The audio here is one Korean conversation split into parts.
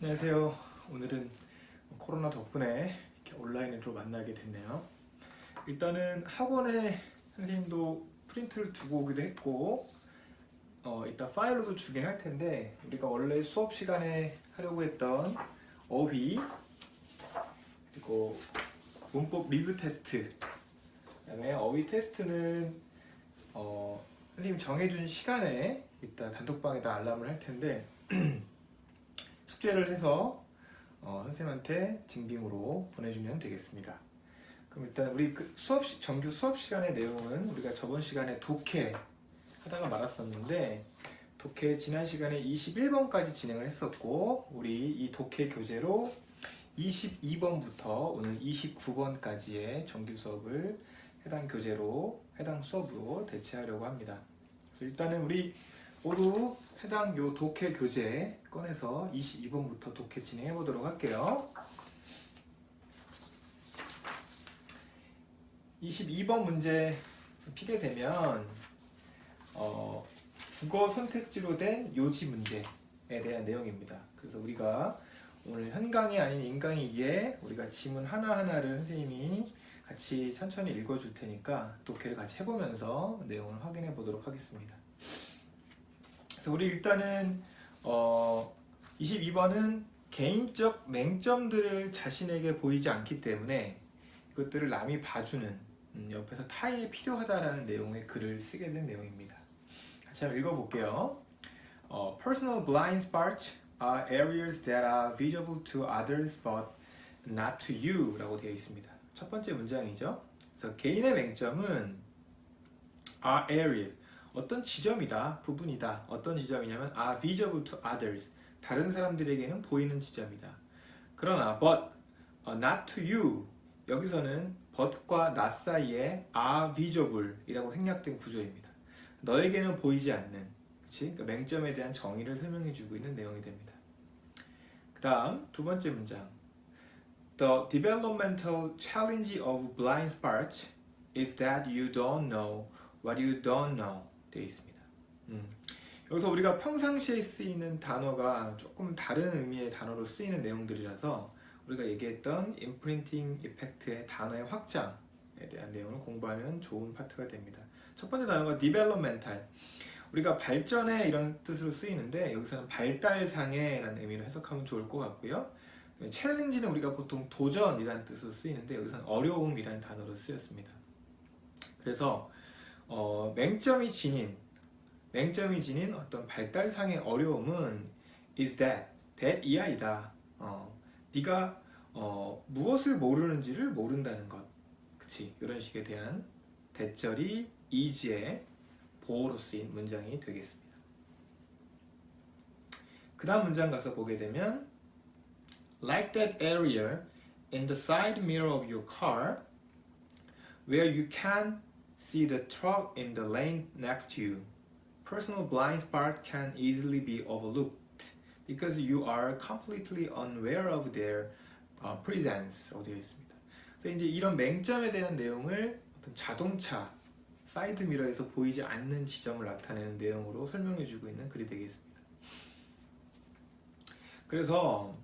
안녕하세요. 오늘은 코로나 덕분에 이렇게 온라인으로 만나게 됐네요. 일단은 학원에 선생님도 프린트를 두고 오기도 했고, 이따 파일로도 주긴 할 텐데, 우리가 원래 수업 시간에 하려고 했던 어휘, 그리고 문법 리뷰 테스트, 그다음에 어휘 테스트는 선생님 정해준 시간에 이따 단톡방에다 알람을 할 텐데, 숙제를 해서 선생님한테 증빙으로 보내주면 되겠습니다. 그럼 일단 우리 정규 수업 시간의 내용은 우리가 저번 시간에 독해 하다가 말았었는데, 독해 지난 시간에 21번까지 진행을 했었고, 우리 이 독해 교재로 22번부터 오늘 29번까지의 정규 수업을 해당 교재로, 해당 수업으로 대체하려고 합니다. 그래서 일단은 우리 모두 해당 요 독해 교재 꺼내서 22번부터 독해 진행해 보도록 할게요. 22번 문제 피게 되면 국어 선택지로 된 요지 문제에 대한 내용입니다. 그래서 우리가 오늘 현강이 아닌 인강이기에 우리가 지문 하나하나를 선생님이 같이 천천히 읽어줄 테니까 독해를 같이 해보면서 내용을 확인해 보도록 하겠습니다. 그래서 우리 일단은 22번은 개인적 맹점들을 자신에게 보이지 않기 때문에 이것들을 남이 봐주는 옆에서 타인이 필요하다라는 내용의 글을 쓰게 된 내용입니다. 같이 한번 읽어볼게요. Personal blind spots are areas that are visible to others but not to you 라고 되어 있습니다. 첫 번째 문장이죠. 그래서 개인의 맹점은 are areas, 어떤 지점이다, 부분이다. 어떤 지점이냐면 are visible to others, 다른 사람들에게는 보이는 지점이다. 그러나 but not to you, 여기서는 but과 not 사이에 are visible 이라고 생략된 구조입니다. 너에게는 보이지 않는, 그치? 그러니까 맹점에 대한 정의를 설명해주고 있는 내용이 됩니다. 그 다음 두 번째 문장, The developmental challenge of blind spots is that you don't know what you don't know 되어 있습니다. 여기서 우리가 평상시에 쓰이는 단어가 조금 다른 의미의 단어로 쓰이는 내용들이라서 우리가 얘기했던 임프린팅 이펙트의 단어의 확장에 대한 내용을 공부하면 좋은 파트가 됩니다. 첫 번째 단어가 developmental, 우리가 발전에 이런 뜻으로 쓰이는데 여기서는 발달상의 라는 의미로 해석하면 좋을 것 같고요. 챌린지는 우리가 보통 도전이라는 뜻으로 쓰이는데 여기서는 어려움이라는 단어로 쓰였습니다. 그래서 맹점이 지닌 어떤 발달상의 어려움은 is that 이하이다. 네가 무엇을 모르는지를 모른다는 것, 그치? 이런 식에 대한 대절이 is의 보어로 쓰인 문장이 되겠습니다. 그 다음 문장 가서 보게 되면 like that area in the side mirror of your car where you can see the truck in the lane next to you. Personal blind spots can easily be overlooked because you are completely unaware of their presence. 되어 있습니다. 그래서 이제 이런 맹점에 대한 내용을 어떤 자동차 사이드 미러에서 보이지 않는 지점을 나타내는 내용으로 설명해주고 있는 글이 되겠습니다. 그래서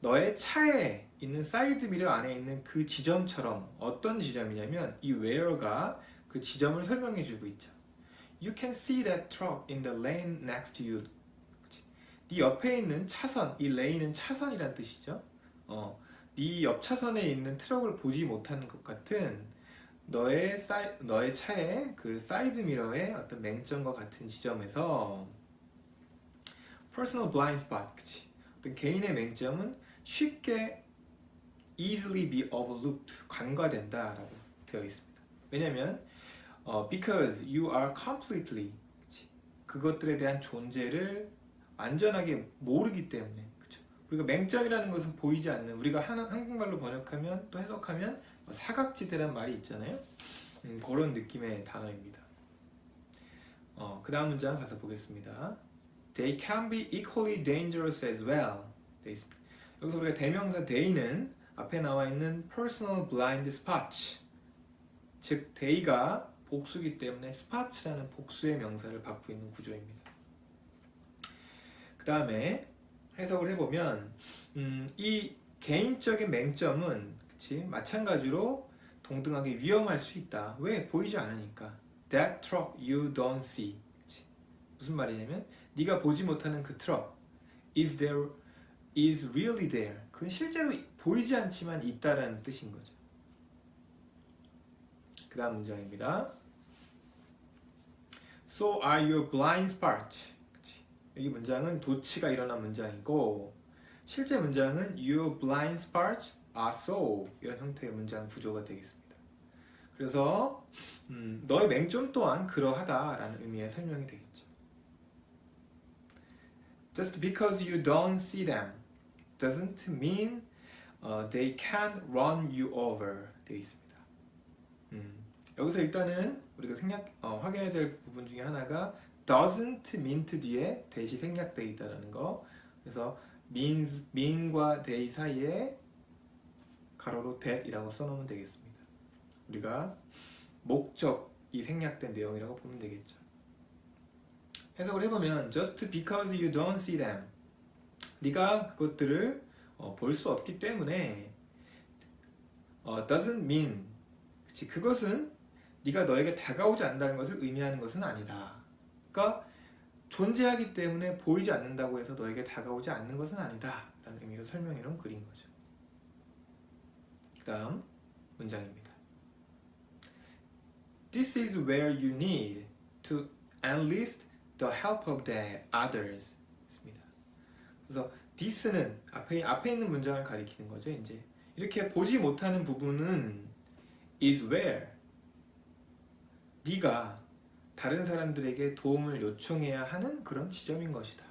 너의 차에 있는 사이드 미러 안에 있는 그 지점처럼, 어떤 지점이냐면 이 where가 그 지점을 설명해주고 있죠. You can see that truck in the lane next to you. 네 옆에 있는 차선, 이 lane은 차선이란 뜻이죠. 네 옆 차선에 있는 트럭을 보지 못하는 것 같은 너의 차의 그 사이드 미러의 어떤 맹점과 같은 지점에서 personal blind spot, 그치? 어떤 개인의 맹점은 쉽게 easily be overlooked, 간과된다라고 되어 있습니다. 왜냐하면 because you are completely, 그치? 그것들에 대한 존재를 완전하게 모르기 때문에, 그쵸? 우리가 맹점이라는 것은 보이지 않는, 우리가 한국말로 번역하면 또 해석하면 사각지대란 말이 있잖아요. 그런 느낌의 단어입니다. 그 다음 문장 가서 보겠습니다. They can be equally dangerous as well. 여기서 우리가 대명사 they는 앞에 나와 있는 personal blind spots, 즉 they가 복수기 때문에 spots라는 복수의 명사를 받고 있는 구조입니다. 그 다음에 해석을 해보면 이 개인적인 맹점은 그치? 마찬가지로 동등하게 위험할 수 있다. 왜? 보이지 않으니까. That truck you don't see. 그치? 무슨 말이냐면 네가 보지 못하는 그 트럭 is really there. 그건 실제로 보이지 않지만 있다라는 뜻인 거죠. 그 다음 문장입니다. So are your blind spots. 그치? 여기 문장은 도치가 일어난 문장이고 실제 문장은 Your blind spots are so 이런 형태의 문장 구조가 되겠습니다. 그래서 너의 맹점 또한 그러하다라는 의미의 설명이 되겠죠. Just because you don't see them doesn't mean they can run you over 되어 있습니다. 여기서 일단은 우리가 확인해야 될 부분 중에 하나가 doesn't mean 뒤에 대시 생략되어 있다는 거. 그래서 mean과 they 사이에 가로로 that이라고 써놓으면 되겠습니다. 우리가 목적이 생략된 내용이라고 보면 되겠죠. 해석을 해보면 just because you don't see them 네가 그것들을 볼 수 없기 때문에 doesn't mean 그것은 네가 너에게 다가오지 않는다는 것을 의미하는 것은 아니다. 그러니까 존재하기 때문에 보이지 않는다고 해서 너에게 다가오지 않는 것은 아니다 라는 의미로 설명해 놓은 글인 거죠. 그 다음 문장입니다. This is where you need to enlist the help of the others. 그래서 this는 앞에 있는 문장을 가리키는 거죠. 이제 이렇게 보지 못하는 부분은 is where 네가 다른 사람들에게 도움을 요청해야 하는 그런 지점인 것이다.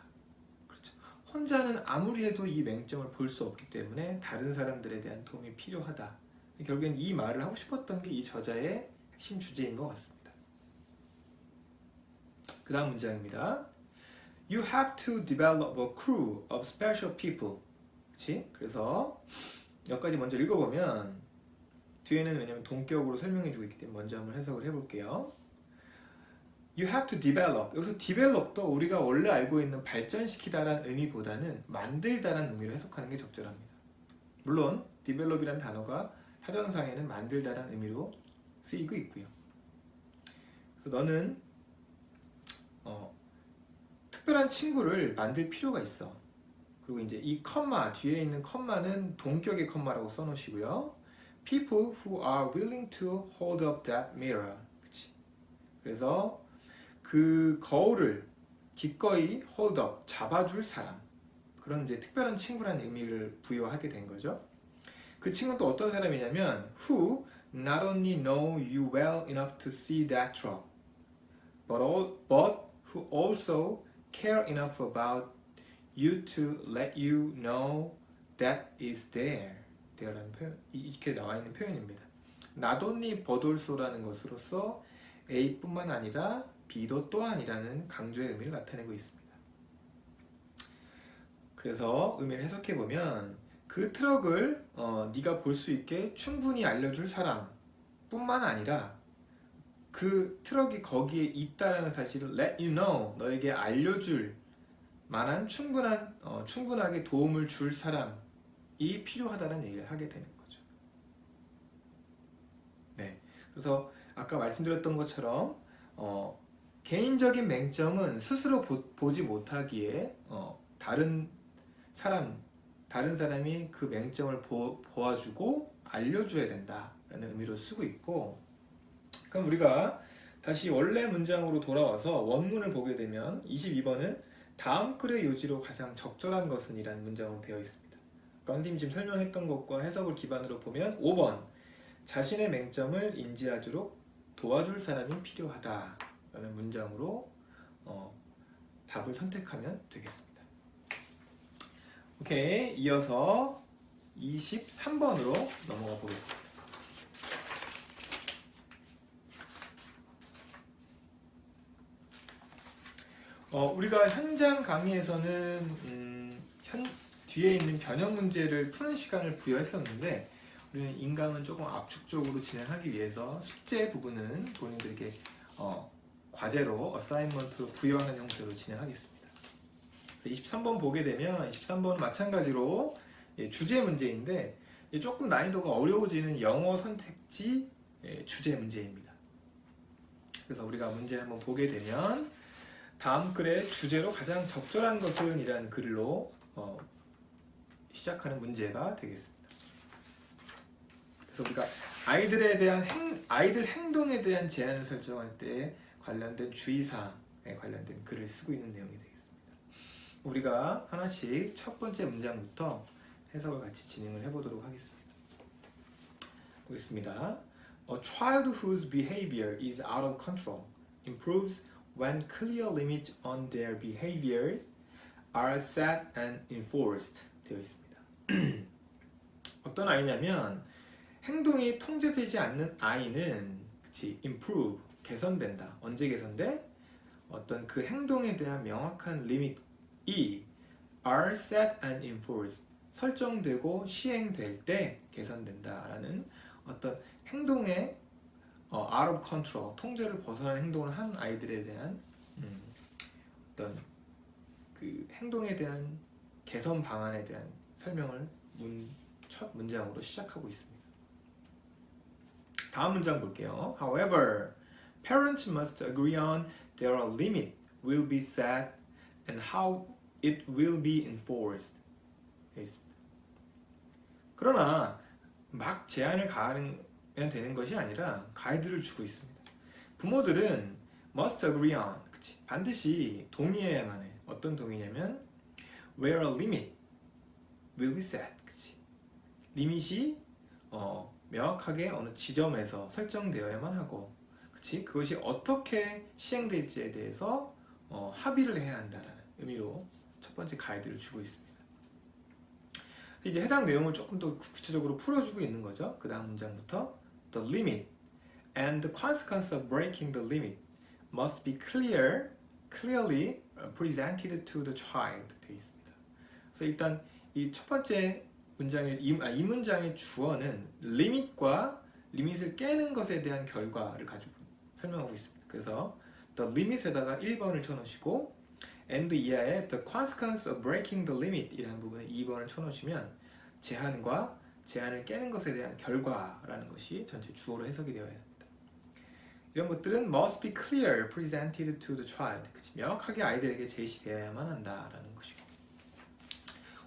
그렇죠. 혼자는 아무리 해도 이 맹점을 볼 수 없기 때문에 다른 사람들에 대한 도움이 필요하다. 결국엔 이 말을 하고 싶었던 게 이 저자의 핵심 주제인 것 같습니다. 그 다음 문장입니다. You have to develop a crew of special people. 그치? 그래서 여기까지 먼저 읽어보면 뒤에는 왜냐면 동격으로 설명해주고 있기 때문에 먼저 한번 해석을 해볼게요. You have to develop. 여기서 develop도 우리가 원래 알고 있는 발전시키다라는 의미보다는 만들다라는 의미로 해석하는 게 적절합니다. 물론 develop이라는 단어가 사전상에는 만들다라는 의미로 쓰이고 있고요. 그래서 너는 특별한 친구를 만들 필요가 있어. 그리고 이제 이 컴마 뒤에 있는 컴마는 동격의 컴마라고 써놓으시고요. People who are willing to hold up that mirror. 그치? 그래서 그 거울을 기꺼이 hold up, 잡아줄 사람. 그런 이제 특별한 친구라는 의미를 부여하게 된 거죠. 그 친구는 또 어떤 사람이냐면 who not only know you well enough to see that truck, but who also care enough about you to let you know that is there. 라는 표현, 이렇게 나와 있는 표현입니다. Not only but also라는 것으로서 A뿐만 아니라 B도 또한이라는 강조의 의미를 나타내고 있습니다. 그래서 의미를 해석해 보면 그 트럭을 네가 볼 수 있게 충분히 알려줄 사람뿐만 아니라 그 트럭이 거기에 있다라는 사실을 let you know, 너에게 알려줄 만한 충분하게 도움을 줄 사람이 필요하다는 얘기를 하게 되는 거죠. 네, 그래서 아까 말씀드렸던 것처럼 개인적인 맹점은 스스로 보지 못하기에 다른 사람이 그 맹점을 보아주고 알려줘야 된다라는 의미로 쓰고 있고, 그럼 우리가 다시 원래 문장으로 돌아와서 원문을 보게 되면 22번은 다음 글의 요지로 가장 적절한 것은 이라는 문장으로 되어 있습니다. 선생님이 지금 설명했던 것과 해석을 기반으로 보면 5번 자신의 맹점을 인지하도록 도와줄 사람이 필요하다라는 문장으로 답을 선택하면 되겠습니다. 오케이, 이어서 23번으로 넘어가 보겠습니다. 우리가 현장 강의에서는 뒤에 있는 변형 문제를 푸는 시간을 부여했었는데 우리는 인강은 조금 압축적으로 진행하기 위해서 숙제 부분은 본인들에게 과제로 어사이먼트로 부여하는 형태로 진행하겠습니다. 23번 보게 되면 23번은 마찬가지로 주제 문제인데 조금 난이도가 어려워지는 영어 선택지 주제 문제입니다. 그래서 우리가 문제 한번 보게 되면 다음 글의 주제로 가장 적절한 것은 이라는 글로 시작하는 문제가 되겠습니다. 그래서 우리가 아이들 행동에 대한 제한을 설정할 때 관련된 주의사항에 관련된 글을 쓰고 있는 내용이 되겠습니다. 우리가 하나씩 첫 번째 문장부터 해석을 같이 진행을 해보도록 하겠습니다. 보겠습니다. A child whose behavior is out of control improves when clear limits on their behaviors are set and enforced 되어 있습니다. 어떤 아이냐면 행동이 통제되지 않는 아이는 improve, 개선된다. 언제 개선돼? 어떤 그 행동에 대한 명확한 리밋이 are set and enforced, 설정되고 시행될 때 개선된다라는 어떤 행동의 out of control, 통제를 벗어난 행동을 한 아이들에 대한 어떤 그 행동에 대한 개선 방안에 대한 설명을 첫 문장으로 시작하고 있습니다. 다음 문장 볼게요. However, parents must agree on their limit will be set and how it will be enforced. 그러나 막 제한을 가하면 되는 것이 아니라 가이드를 주고 있습니다. 부모들은 must agree on, 그치? 반드시 동의해야만 해. 어떤 동의냐면 where a limit will be set, 그치? 리밋이 명확하게 어느 지점에서 설정되어야만 하고, 그치? 그것이 어떻게 시행될지에 대해서 합의를 해야 한다라는 의미로 첫 번째 가이드를 주고 있습니다. 이제 해당 내용을 조금 더 구체적으로 풀어주고 있는 거죠. 그 다음 문장부터 The limit and the consequence of breaking the limit must be clearly presented to the child 되어 있습니다. 그래서 일단 이 첫 번째 문장의 이 문장의 주어는 리밋과 리밋을 깨는 것에 대한 결과를 가지고 설명하고 있습니다. 그래서 the limit에다가 1번을 쳐놓으시고 and 이하에 the consequence of breaking the limit 이라는 부분에 2번을 쳐놓으시면 제한을 깨는 것에 대한 결과라는 것이 전체 주어로 해석이 되어야 합니다. 이런 것들은 must be clear presented to the child. 명확하게 아이들에게 제시되어야만 한다라는 것이고,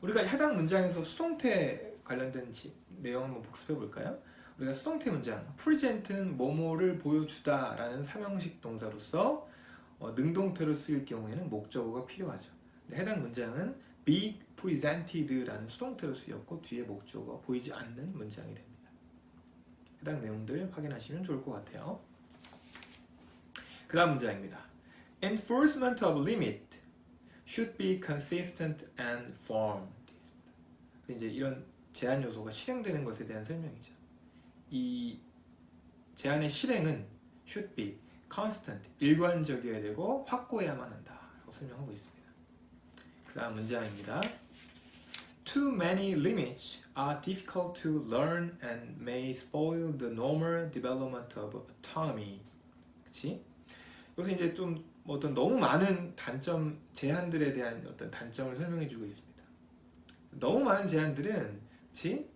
우리가 해당 문장에서 수동태 관련된 내용 한번 복습해 볼까요? 우리가 수동태 문장 present는 뭐뭐를 보여주다 라는 삼형식 동사로서 능동태로 쓰일 경우에는 목적어가 필요하죠. 해당 문장은 be presented라는 수동태로 쓰였고 뒤에 목적어가 보이지 않는 문장이 됩니다. 해당 내용들 확인하시면 좋을 것 같아요. 그 다음 문장입니다. Enforcement of limit should be consistent and firm. 이제 이런 제한 요소가 실행되는 것에 대한 설명이죠. 이 제한의 실행은 should be constant, 일관적이어야 되고 확고해야만 한다라고 설명하고 있습니다. 그 다음 문장입니다. Too many limits are difficult to learn and may spoil the normal development of autonomy. 그치? 여기서 이제 좀 어떤 너무 많은 단점, 제한들에 대한 어떤 단점을 설명해주고 있습니다. 너무 많은 제한들은 그치?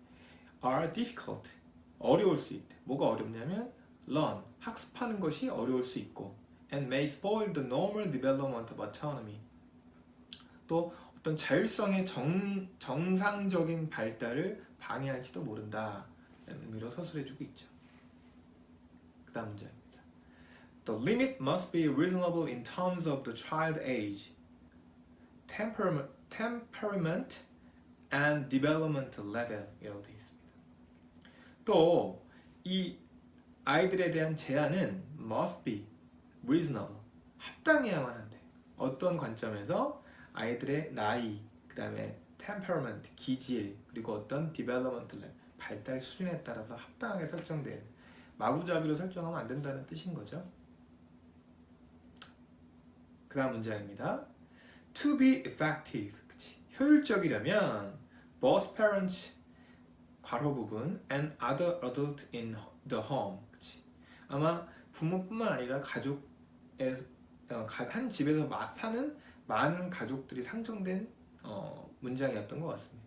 are difficult, 어려울 수 있대. 뭐가 어렵냐면 learn, 학습하는 것이 어려울 수 있고 and may spoil the normal development of autonomy. 또 어떤 자율성의 정상적인 발달을 방해할지도 모른다 라는 의미로 서술해주고 있죠. 그 다음 문장입니다. The limit must be reasonable in terms of the child age, temperament and development level 이라고 되어 있습니다. 또 이 아이들에 대한 제한은 must be reasonable, 합당해야만 한대. 어떤 관점에서? 아이들의 나이, 그 다음에 temperament, 기질, 그리고 어떤 development level, 발달 수준에 따라서 합당하게 설정된, 마구잡이로 설정하면 안 된다는 뜻인 거죠. 그 다음 문장입니다. To be effective, 그치? 효율적이려면 both parents, 괄호 부분, and other adult in the home, 그치? 아마 부모뿐만 아니라 가족의 한 집에서 사는 많은 가족들이 상정된 문장이었던 것 같습니다.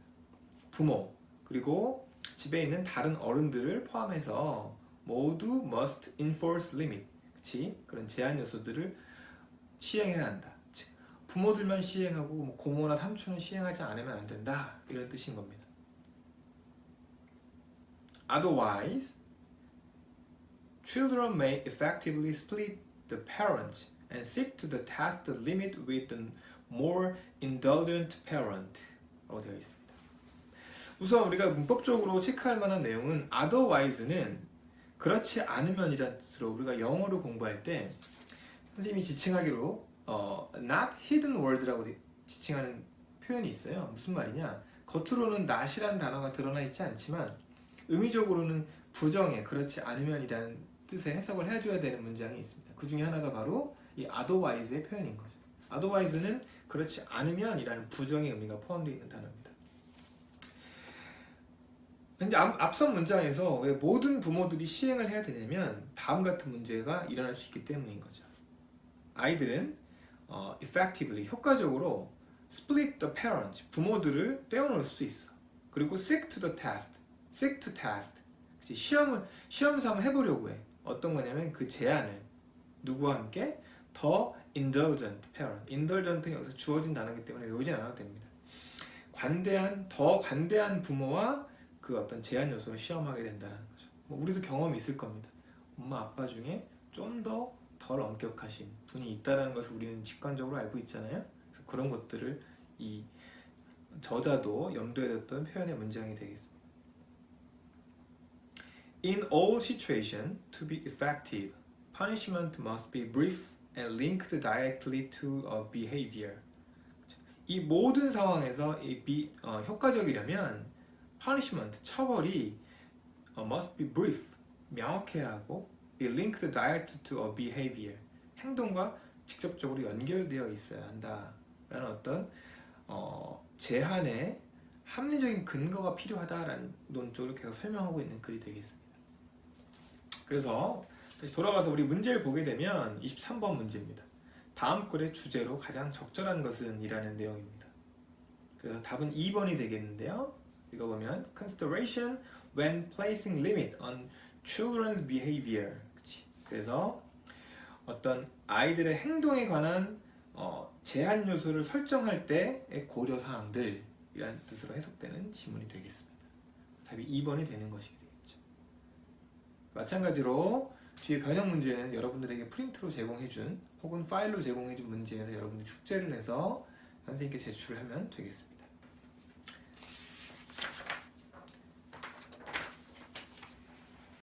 부모 그리고 집에 있는 다른 어른들을 포함해서 모두 must enforce limit, 그치? 그런 제한 요소들을 시행해야 한다. 즉, 부모들만 시행하고 뭐 고모나 삼촌은 시행하지 않으면 안 된다, 이런 뜻인 겁니다. Otherwise, children may effectively split the parents and seek to test the limit with the more indulgent parent. 라고 되어 있습니다. 우선 우리가 문법적으로 체크할 만한 내용은 otherwise는 그렇지 않으면이라는 뜻으로 우리가 영어를 공부할 때 선생님이 지칭하기로 not hidden word라고 지칭하는 표현이 있어요. 무슨 말이냐? 겉으로는 not이라는 단어가 드러나 있지 않지만 의미적으로는 부정해, 그렇지 않으면이라는 뜻의 해석을 해줘야 되는 문장이 있습니다. 그 중에 하나가 바로 이 otherwise의 표현인 거죠. otherwise는 그렇지 않으면이라는 부정의 의미가 포함되어 있는 단어입니다. 이제 앞선 문장에서 왜 모든 부모들이 시행을 해야 되냐면 다음 같은 문제가 일어날 수 있기 때문인 거죠. 아이들은 effectively, 효과적으로 split the parents, 부모들을 떼어놓을 수 있어. 그리고 seek to test, 시험 삼아 해보려고 해. 어떤 거냐면 그 제안을 누구와 함께? 더 indulgent parent. indulgent는 여기서 주어진 단어이기 때문에 외우지 않아도 됩니다. 더 관대한 부모와 그 어떤 제한 요소를 시험하게 된다는 거죠. 뭐 우리도 경험이 있을 겁니다. 엄마 아빠 중에 좀 더 덜 엄격하신 분이 있다는 것을 우리는 직관적으로 알고 있잖아요. 그래서 그런 것들을 이 저자도 염두에 뒀던 표현의 문장이 되겠습니다. In all situations, to be effective, punishment must be brief and linked directly to a behavior. 이 모든 상황에서 효과적이려면 punishment, 처벌이 must be brief, 명확해야 하고 be linked direct to a behavior, 행동과 직접적으로 연결되어 있어야 한다라는 어떤 제한의 합리적인 근거가 필요하다라는 논조를 계속 설명하고 있는 글이 되겠습니다. 그래서 다시 돌아가서 우리 문제를 보게 되면 23번 문제입니다. 다음 글의 주제로 가장 적절한 것은? 이라는 내용입니다. 그래서 답은 2번이 되겠는데요. 읽어보면 consideration when placing limit on children's behavior. 그래서 어떤 아이들의 행동에 관한 제한 요소를 설정할 때의 고려 사항들이라는 뜻으로 해석되는 지문이 되겠습니다. 답이 2번이 되는 것이 되겠죠. 마찬가지로 뒤에 변형 문제는 여러분들에게 프린트로 제공해준 혹은 파일로 제공해준 문제에서 여러분들이 숙제를 해서 선생님께 제출을 하면 되겠습니다.